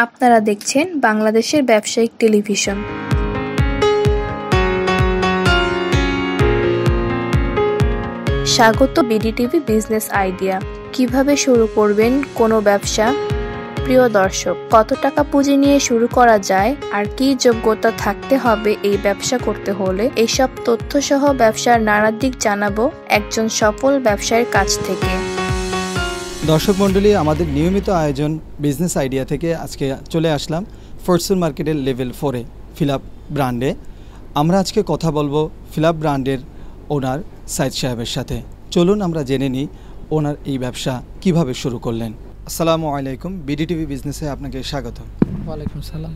আপনারা দেখছেন বাংলাদেশের ব্যবসায়িক টেলিভিশন। স্বাগত বিডিটিভি বিজনেস আইডিয়া। কিভাবে শুরু করবেন কোনো ব্যবসা? প্রিয় দর্শক, কত টাকা পুঁজি নিয়ে শুরু করা যায় আর কি যোগ্যতা থাকতে হবে এই ব্যবসা করতে হলে, এইসব তথ্য সহ ব্যবসার নানা দিক জানাবো একজন সফল ব্যবসায়ীর কাছ থেকে। দর্শক মণ্ডলী, আমাদের নিয়মিত আয়োজন বিজনেস আইডিয়া থেকে আজকে চলে আসলাম ফরচুন মার্কেটের লেভেল 4-এ ফিলাপ ব্র্যান্ডে। আমরা আজকে কথা বলবো ফিলাপ ব্র্যান্ডের ওনার সাইদ সাহেবের সাথে। চলুন আমরা জেনে নিই ওনার এই ব্যবসা কিভাবে শুরু করলেন। আসসালামু আলাইকুম, বিডিটিভি বিজনেসে আপনাকে স্বাগত। ওয়ালাইকুম সালাম।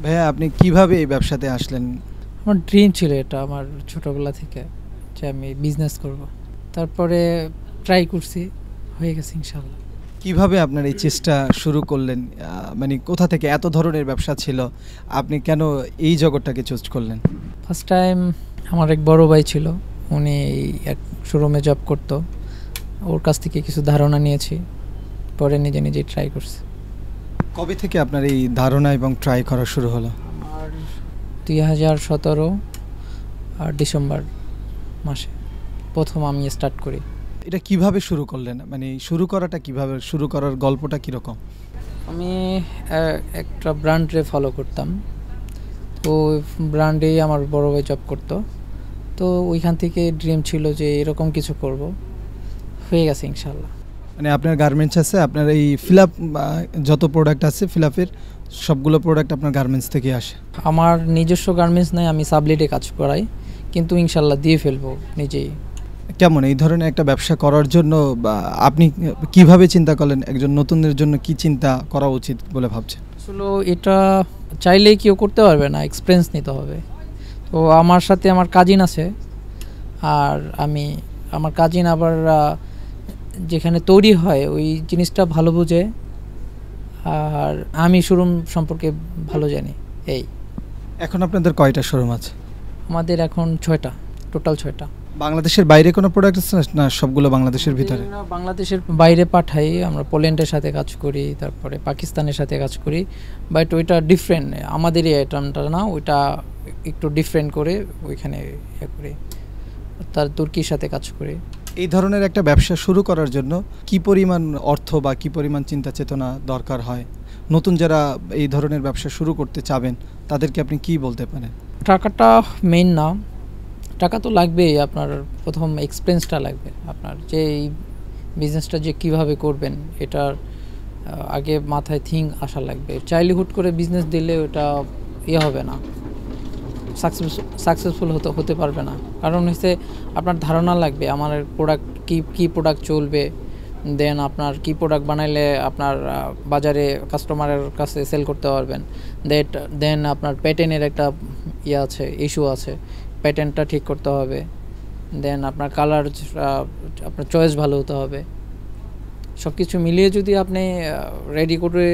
ভাইয়া, আপনি কিভাবে এই ব্যবসাতে আসলেন? আমার ড্রিম ছিল এটা আমার ছোটোবেলা থেকে, যে আমি বিজনেস করব। তারপরে ট্রাই করছি, হয়ে গেছে ইনশাল্লাহ। কিভাবে আপনার এই চেষ্টা শুরু করলেন? মানে কোথা থেকে এত ধরনের ব্যবসা ছিল, আপনি কেন এই জগৎটাকে চুজ করলেন? ফার্স্ট টাইম আমার এক বড় ভাই ছিল, উনি এক শোরুমে জব করতো, ওর কাছ থেকে কিছু ধারণা নিয়েছি, পরে নিজে নিজেই ট্রাই করছি। কবে থেকে আপনার এই ধারণা এবং ট্রাই করা শুরু হলো? আমার 2017 ডিসেম্বর মাসে প্রথম আমি স্টার্ট করি। এটা কিভাবে শুরু করলেন? মানে শুরু করাটা কিভাবে, শুরু করার গল্পটা কীরকম? আমি একটা ব্র্যান্ডে ফলো করতাম, তো ব্র্যান্ডেই আমার বড় ভাই জব করতো, তো ওইখান থেকে ড্রিম ছিল যে এরকম কিছু করব, হয়ে গেছে ইনশাল্লাহ। মানে আপনার গার্মেন্টস আছে, আপনার এই ফিলাপ যত প্রোডাক্ট আছে ফিলাপের সবগুলো প্রোডাক্ট আপনার গার্মেন্টস থেকে আসে? আমার নিজস্ব গার্মেন্টস নাই, আমি সাবলেটে কাজ করাই, কিন্তু ইনশাল্লাহ দিয়ে ফেলবো নিজেই। কেমন এই ধরনের একটা ব্যবসা করার জন্য আপনি কিভাবে চিন্তা করলেন? একজন নতুনদের জন্য কি চিন্তা করা উচিত বলে ভাবছেন? আসলে এটা চাইলেই কেউ করতে পারবে না, এক্সপিরিয়েন্স নিতে হবে। তো আমার সাথে আমার কাজিন আছে, আর আমার কাজিন আবার যেখানে তৈরি হয় ওই জিনিসটা ভালো বুঝে, আর আমি শোরুম সম্পর্কে ভালো জানি। এই এখন আপনাদের কয়টা শোরুম আছে? আমাদের এখন 6টা, টোটাল 6টা। বাংলাদেশের বাইরে কোনো প্রোডাক্ট আছে না সবগুলো বাংলাদেশের ভিতরে? বাংলাদেশের বাইরে পাঠাই, আমরা পোল্যান্ডের সাথে কাজ করি, তারপরে পাকিস্তানের সাথে কাজ করি, বাট ওইটা ডিফারেন্ট, আমাদের এই আইটেমটা না, ওইটা একটু ডিফারেন্ট করে ওইখানে ইয়ে করি, তার তুর্কির সাথে কাজ করি। এই ধরনের একটা ব্যবসা শুরু করার জন্য কি পরিমাণ অর্থ বা কি পরিমাণ চিন্তা চেতনা দরকার হয়? নতুন যারা এই ধরনের ব্যবসা শুরু করতে চাবেন তাদেরকে আপনি কি বলতে পারেন? টাকাটা মেইন না, টাকা তো লাগবেই, আপনার প্রথম এক্সপিরিয়েন্সটা লাগবে, আপনার যে এই বিজনেসটা যে কীভাবে করবেন এটার আগে মাথায় আসা লাগবে। চাইল্ডহুড করে বিজনেস দিলে ওটা হবে না, সাকসেসফুল হতে পারবে না। কারণ হচ্ছে আপনার ধারণা লাগবে আমার প্রোডাক্ট কী প্রোডাক্ট চলবে, দেন আপনার কী প্রোডাক্ট বানাইলে আপনার বাজারে কাস্টমারের কাছে সেল করতে পারবেন। দেন আপনার প্যাটার্নের একটা আছে, ইস্যু আছে, প্যাটার্নটা ঠিক করতে হবে। দেন আপনার কালার, আপনার চয়েস ভালো হতে হবে। সব কিছু মিলিয়ে যদি আপনি রেডি করে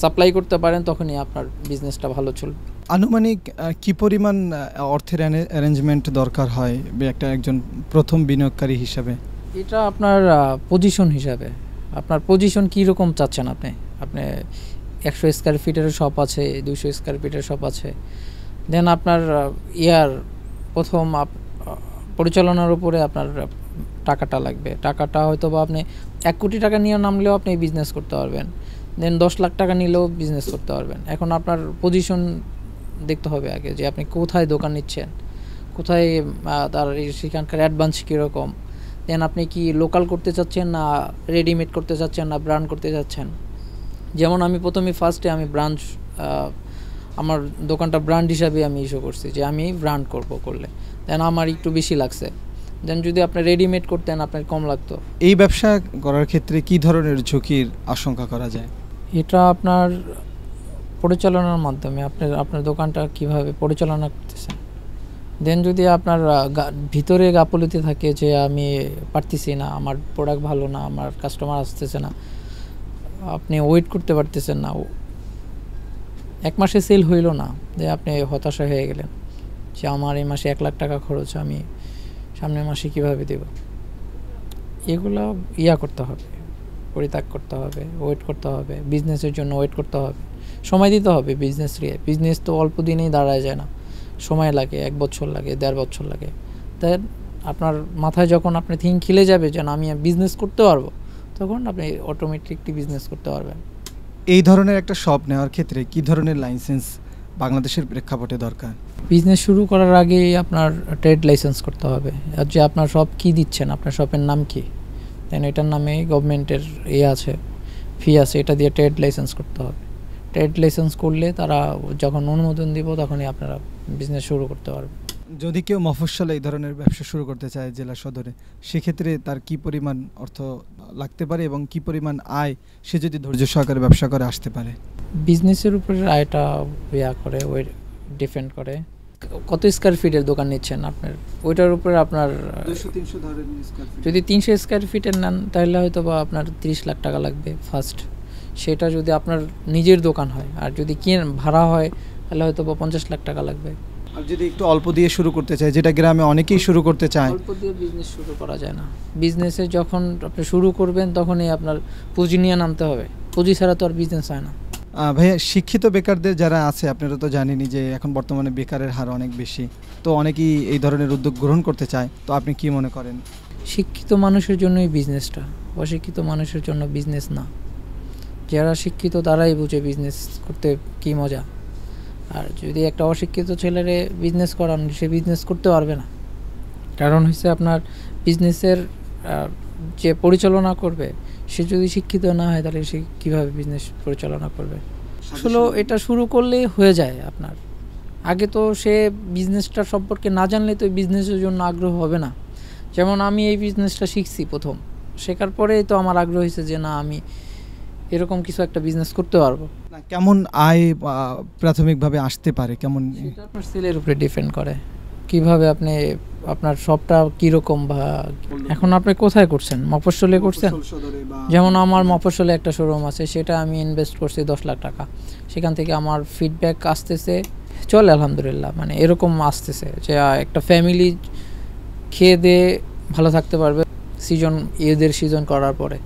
সাপ্লাই করতে পারেন, তখনই আপনার বিজনেসটা ভালো চলবে। আনুমানিক কি পরিমাণ অর্থের অ্যারেঞ্জমেন্ট দরকার হয় একজন প্রথম বিনিয়োগকারী হিসাবে? এটা আপনার পজিশন হিসাবে, আপনার পজিশন কীরকম চাচ্ছেন আপনি 100 স্কোয়ার ফিটের শপ আছে, 200 স্কোয়ার ফিটের শপ আছে। দেন আপনার প্রথম পরিচালনার উপরে আপনার টাকাটা লাগবে। টাকাটা হয়তো বা আপনি 1 কোটি টাকা নিয়ে নামলেও আপনি বিজনেস করতে পারবেন, দেন 10 লাখ টাকা নিলেও বিজনেস করতে পারবেন। এখন আপনার পজিশন দেখতে হবে আগে, যে আপনি কোথায় দোকান নিচ্ছেন, কোথায় তার সেখানকার অ্যাডভান্স কীরকম, দেন আপনি কি লোকাল করতে চাচ্ছেন না রেডিমেড করতে চাচ্ছেন না ব্র্যান্ড করতে চাচ্ছেন। যেমন আমি ফার্স্টে আমি ব্রাঞ্চ, আমার দোকানটা ব্র্যান্ড হিসাবে আমি ইস্যু করছি যে আমি ব্র্যান্ড করলে দেন আমার একটু বেশি লাগছে। দেন যদি আপনি রেডিমেড করতেন আপনার কম লাগতো। এই ব্যবসা করার ক্ষেত্রে কি ধরনের ঝুঁকির আশঙ্কা করা যায়? এটা আপনার পরিচালনার মাধ্যমে, আপনার দোকানটা কিভাবে পরিচালনা করতেছেন। দেন যদি আপনার ভিতরে গাফলতি থাকে যে আমি পারতেছি না, আমার প্রোডাক্ট ভালো না, আমার কাস্টমার আসতেছে না, আপনি ওয়েট করতে পারতেছেন না, 1 মাসে সেল হইল না, যে আপনি হতাশা হয়ে গেলেন যে আমার এই মাসে 1 লাখ টাকা খরচ, আমি সামনের মাসে কীভাবে দেব। এগুলো করতে হবে, পরিত্যাগ করতে হবে, ওয়েট করতে হবে, বিজনেসের জন্য ওয়েট করতে হবে। সময় দিতে হবে বিজনেস তো অল্প দিনেই দাঁড়ায় যায় না, সময় লাগে, 1 বছর লাগে, 1.5 বছর লাগে। তাই আপনার মাথায় যখন আপনি থিঙ্ক খেলে যাবে যে না আমি বিজনেস করতে পারবো, তখন আপনি অটোমেটিকলি বিজনেস করতে পারবেন। এই ধরনের একটা শপ নেওয়ার ক্ষেত্রে কি ধরনের লাইসেন্স বাংলাদেশের প্রেক্ষাপটে দরকার? বিজনেস শুরু করার আগে আপনার ট্রেড লাইসেন্স করতে হবে, আর যে আপনার শপ কী দিচ্ছেন, আপনার শপের নাম কি, দেন এটার নামে গভর্নমেন্টের আছে, ফি আছে, এটা দিয়ে ট্রেড লাইসেন্স করতে হবে। ট্রেড লাইসেন্স করলে তারা যখন অনুমোদন দিব তখনই আপনারা বিজনেস শুরু করতে পারবেন। যদি কেউ মফস্বলে এই ধরনের ব্যবসা শুরু করতে চায় জেলা সদরে, সেক্ষেত্রে তার কি পরিমাণ অর্থ লাগতে পারে এবং কি পরিমাণ আয় সে যদি ধৈর্য সহকারে ব্যবসা করে আসতে পারে? বিজনেসের উপরে আয়টা করে, ওই ডিপেন্ড করে কত স্কোয়ার ফিটের দোকান নিচ্ছেন আপনার, ওইটার উপরে আপনার 200-300 ধরেন স্কয়ার ফিট। যদি 300 স্কোয়ার ফিটের নেন তাহলে হয়তো বা আপনার 30 লাখ টাকা লাগবে ফার্স্ট, সেটা যদি আপনার নিজের দোকান হয়। আর যদি ভাড়া হয় তাহলে হয়তো বা 50 লাখ টাকা লাগবে। আর যদি একটু অল্প দিয়ে শুরু করতে চায়, যেটা গ্রামে অনেকেই শুরু করতে চায়, অল্প দিয়ে বিজনেস শুরু করা যায় না। বিজনেসে যখন আপনি শুরু করবেন তখনই আপনার পুঁজি নিয়ে নামতে হবে, পুঁজি ছাড়া তো আর বিজনেস হয় না। ভাইয়া, শিক্ষিত বেকারদের যারা আছে, আপনারা তো জানেনই যে এখন বর্তমানে বেকারের হার অনেক বেশি, তো অনেকেই এই ধরনের উদ্যোগ গ্রহণ করতে চায়, তো আপনি কি মনে করেন? শিক্ষিত মানুষের জন্যই বিজনেসটা, অশিক্ষিত মানুষের জন্য বিজনেস না। যারা শিক্ষিত তারাই বুঝে বিজনেস করতে কী মজা। আর যদি একটা অশিক্ষিত ছেলেরে বিজনেস করান, সে বিজনেস করতে পারবে না। কারণ হচ্ছে আপনার বিজনেসের যে পরিচালনা করবে সে যদি শিক্ষিত না হয় তাহলে সে কীভাবে বিজনেস পরিচালনা করবে? আসলে এটা শুরু করলেই হয়ে যায় আপনার। আগে তো সে বিজনেসটা সম্পর্কে না জানলে তো বিজনেসের জন্য আগ্রহ হবে না। যেমন আমি এই বিজনেসটা শিখছি প্রথম, শেখার পরেই তো আমার আগ্রহ হয়েছে যে না আমি এরকম কিছু একটা বিজনেস করতে পারবো। কেমন আয় প্রাথমিকভাবে আসতে পারে, কেমন? সেটা আপনার সেলের উপরে ডিপেন্ড করে, কিভাবে আপনি আপনার শপটা কীরকম, বা এখন আপনি কোথায় করছেন, মফস্বলে করছেন? যেমন আমার মফস্বলে একটা শোরুম আছে, সেটা আমি ইনভেস্ট করছি 10 লাখ টাকা, সেখান থেকে আমার ফিডব্যাক আসতেছে, চলে আলহামদুলিল্লাহ, মানে এরকম আসতেছে যে একটা ফ্যামিলি খেয়ে দিয়ে ভালো থাকতে পারবে ঈদের সিজন করার পরে।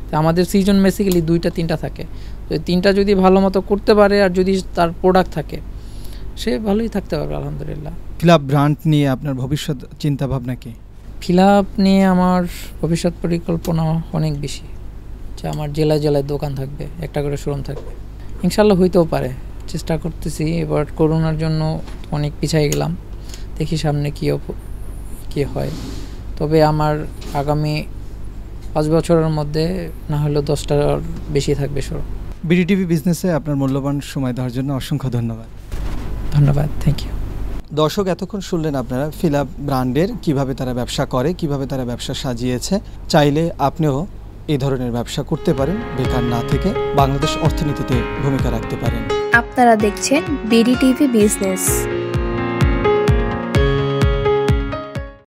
তো আমাদের সিজন বেসিক্যালি 2-3টা থাকে, তো 3টা যদি ভালো মতো করতে পারে আর যদি তার প্রোডাক্ট থাকে সে ভালোই থাকতে পারবে আলহামদুলিল্লাহ। ফিলাপ ব্র্যান্ড নিয়ে আপনার ভবিষ্যৎ চিন্তা ভাবনা কি? ফিলাপ নিয়ে আমার ভবিষ্যৎ পরিকল্পনা অনেক বেশি, যে আমার জেলায় জেলায় দোকান থাকবে, একটা করে শোরুম থাকবে, ইনশাল্লাহ হইতেও পারে, চেষ্টা করতেছি। এবার করোনার জন্য অনেক পিছিয়ে গেলাম, দেখি সামনে কী হয়। তবে আমার আগামী 5 বছরের মধ্যে না হলেও 10টার বেশি থাকবে শোরুম। বিডিটিভি বিজনেসে আপনার মূল্যবান সময় দেওয়ার জন্য অসংখ্য ধন্যবাদ। ধন্যবাদ, থ্যাংক ইউ। দর্শক, এতক্ষণ শুনলেন আপনারা ফিলাপ ব্র্যান্ডের কিভাবে তারা ব্যবসা করে, কিভাবে তারা ব্যবসা সাজিয়েছে। চাইলে আপনিও এই ধরনের ব্যবসা করতে পারেন, বেকার না থেকে বাংলাদেশ অর্থনীতিতে ভূমিকা রাখতে পারেন। আপনারা দেখছেন বিডিটিভি বিজনেস।